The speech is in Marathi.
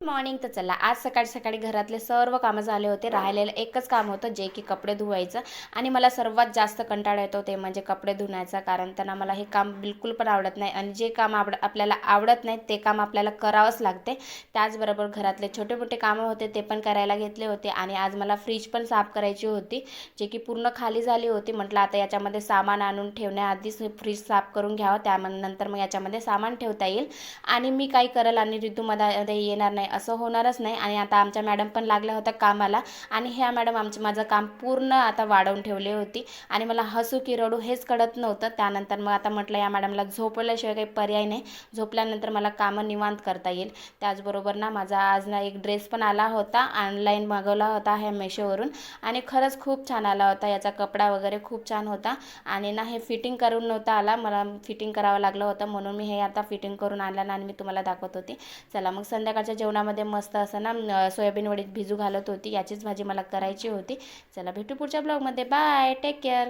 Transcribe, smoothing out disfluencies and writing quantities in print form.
मॉर्निंग. तर चला, आज सकाळी सकाळी घरातले सर्व कामं झाले होते. राहिलेलं एकच काम होतं, जे की कपडे धुवायचं. आणि मला सर्वात जास्त कंटाळा येतो ते म्हणजे कपडे धुण्याचा, कारण त्यांना मला हे काम बिलकुल पण आवडत नाही. आणि जे काम आपल्याला आवडत नाही ते काम आपल्याला करावंच लागते. त्याचबरोबर घरातले छोटे मोठे कामं होते ते पण करायला घेतले होते. आणि आज मला फ्रीज पण साफ करायची होती, जे की पूर्ण खाली झाली होती. म्हटलं आता याच्यामध्ये सामान आणून ठेवण्याआधीच फ्रीज साफ करून घ्यावं, त्यानंतर मग याच्यामध्ये सामान ठेवता येईल. आणि मी काही करेल आणि ऋतूमध्ये येणार नाही असं होणारच नाही. आणि आता आमच्या मॅडम पण लागल्या होत्या कामाला, आणि ह्या मॅडम माझं काम पूर्ण आता वाढवून ठेवली होती. आणि मला हसू की रडू हेच कळत नव्हतं. त्यानंतर मग आता म्हटलं या मॅडमला झोपवल्याशिवाय काही पर्याय नाही, झोपल्यानंतर मला कामं निवांत करता येईल. त्याचबरोबर ना, माझा आज ना एक ड्रेस पण आला होता, ऑनलाईन मागवला होता ह्या मेशोवरून. आणि खरंच खूप छान आला होता, याचा कपडा वगैरे खूप छान होता. आणि ना हे फिटिंग करून नव्हता आला, मला फिटिंग करावं लागलं होतं, म्हणून मी हे आता फिटिंग करून आणलं आणि मी तुम्हाला दाखवत होती. चला मग, संध्याकाळच्या जेवणामध्ये मस्त असं ना सोयाबीन वडीत भिजू घालत होती, याचीच भाजी मला करायची होती. चला भेटू पुढच्या ब्लॉगमध्ये. Bye, take care.